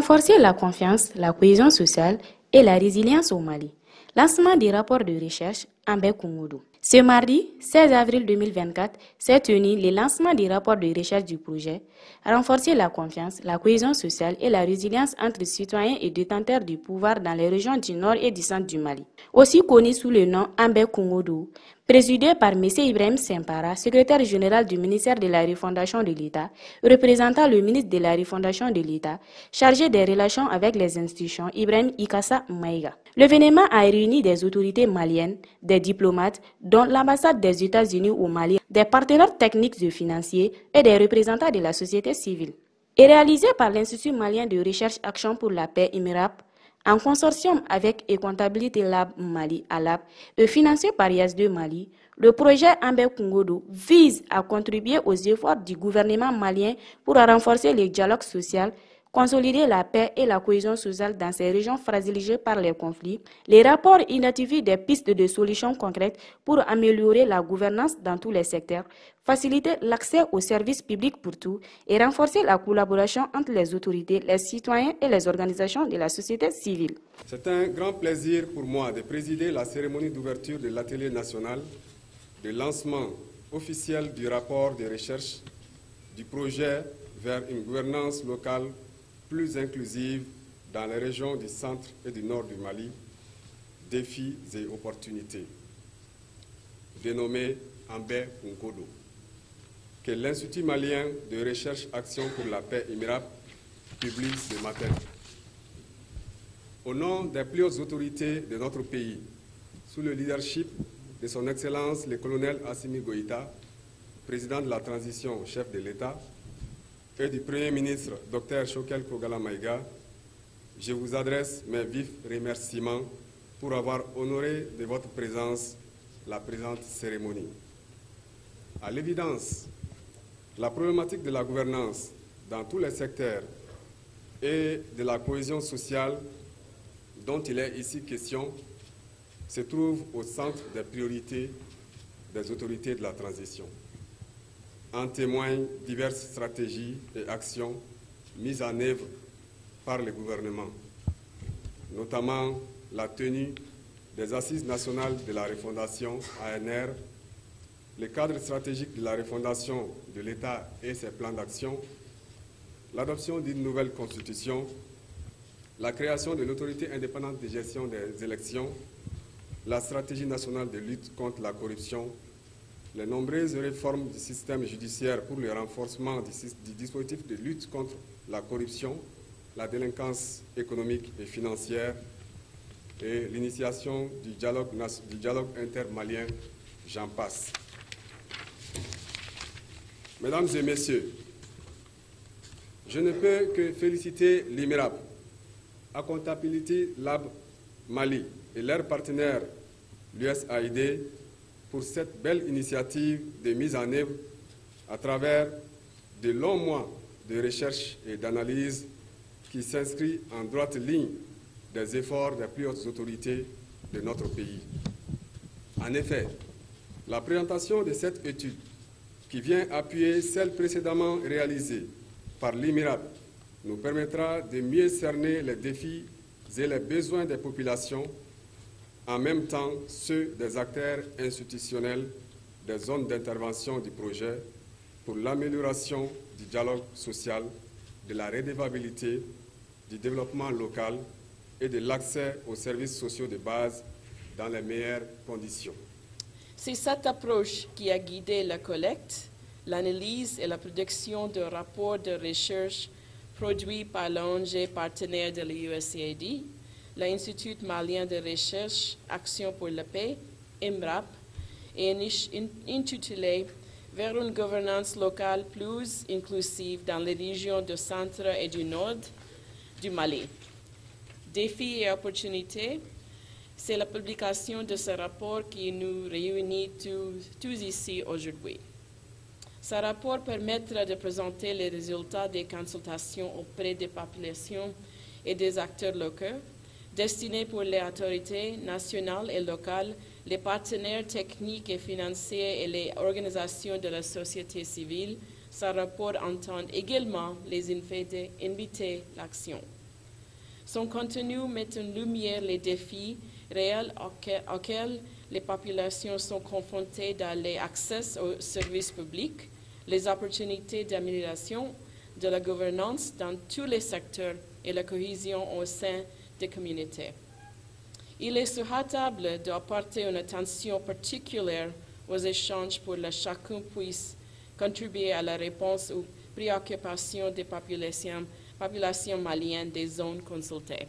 Renforcer la confiance, la cohésion sociale et la résilience au Mali. Lancement des rapports de recherche Ambé Kungodo. Ce mardi 16 avril 2024 s'est tenu le lancement des rapports de recherche du projet Renforcer la confiance, la cohésion sociale et la résilience entre citoyens et détenteurs du pouvoir dans les régions du nord et du centre du Mali. Aussi connu sous le nom Ambé Kungodo, présidé par M. Ibrahim Sempara, secrétaire général du ministère de la Refondation de l'État, représentant le ministre de la Refondation de l'État, chargé des relations avec les institutions, Ibrahim Ikassa Maïga. L'événement a réuni des autorités maliennes, des diplomates, dont l'ambassade des États-Unis au Mali, des partenaires techniques et financiers et des représentants de la société civile. Et réalisé par l'Institut malien de recherche Action pour la paix IMRAP, en consortium avec Econtabilité Lab Mali ALAB et financé par IAS2 Mali, le projet Ambé Kungodo vise à contribuer aux efforts du gouvernement malien pour renforcer le dialogue social, consolider la paix et la cohésion sociale dans ces régions fragilisées par les conflits. Les rapports identifient des pistes de solutions concrètes pour améliorer la gouvernance dans tous les secteurs, faciliter l'accès aux services publics pour tous et renforcer la collaboration entre les autorités, les citoyens et les organisations de la société civile. C'est un grand plaisir pour moi de présider la cérémonie d'ouverture de l'atelier national de lancement officiel du rapport de recherche du projet vers une gouvernance locale plus inclusive dans les régions du centre et du nord du Mali, défis et opportunités, dénommé Ambé Kungodo, que l'Institut malien de recherche Action pour la paix IMRAP publie ce matin. Au nom des plus hautes autorités de notre pays, sous le leadership de son Excellence le colonel Assimi Goïta, président de la transition chef de l'État, et du Premier ministre Dr Choguel Kogala Maïga, je vous adresse mes vifs remerciements pour avoir honoré de votre présence la présente cérémonie. À l'évidence, la problématique de la gouvernance dans tous les secteurs et de la cohésion sociale dont il est ici question se trouve au centre des priorités des autorités de la transition. En témoignent diverses stratégies et actions mises en œuvre par le gouvernement, notamment la tenue des Assises nationales de la refondation ANR, le cadre stratégique de la refondation de l'État et ses plans d'action, l'adoption d'une nouvelle constitution, la création de l'autorité indépendante de gestion des élections, la stratégie nationale de lutte contre la corruption, les nombreuses réformes du système judiciaire pour le renforcement du dispositif de lutte contre la corruption, la délinquance économique et financière et l'initiation du dialogue intermalien, j'en passe. Mesdames et messieurs, je ne peux que féliciter l'IMRAP, Accountability Lab Mali et leurs partenaires, l'USAID, pour cette belle initiative de mise en œuvre à travers de longs mois de recherche et d'analyse qui s'inscrit en droite ligne des efforts des plus hautes autorités de notre pays. En effet, la présentation de cette étude qui vient appuyer celle précédemment réalisée par l'IMRAP nous permettra de mieux cerner les défis et les besoins des populations, en même temps ceux des acteurs institutionnels des zones d'intervention du projet pour l'amélioration du dialogue social, de la redevabilité, du développement local et de l'accès aux services sociaux de base dans les meilleures conditions. C'est cette approche qui a guidé la collecte, l'analyse et la production de rapports de recherche produits par l'ONG partenaire de l'USAID, l'Institut malien de recherche Action pour la paix, IMRAP, et intitulé « Vers une gouvernance locale plus inclusive dans les régions du centre et du nord du Mali. Défis et opportunités », c'est la publication de ce rapport qui nous réunit tous ici aujourd'hui. Ce rapport permettra de présenter les résultats des consultations auprès des populations et des acteurs locaux, destinés pour les autorités nationales et locales, les partenaires techniques et financiers et les organisations de la société civile. Ce rapport entend également les inviter l'action. Son contenu met en lumière les défis réels auxquels les populations sont confrontées dans l'accès aux services publics, les opportunités d'amélioration de la gouvernance dans tous les secteurs et la cohésion au sein des communautés. Il est souhaitable d'apporter une attention particulière aux échanges pour que chacun puisse contribuer à la réponse aux préoccupations des populations maliennes des zones consultées.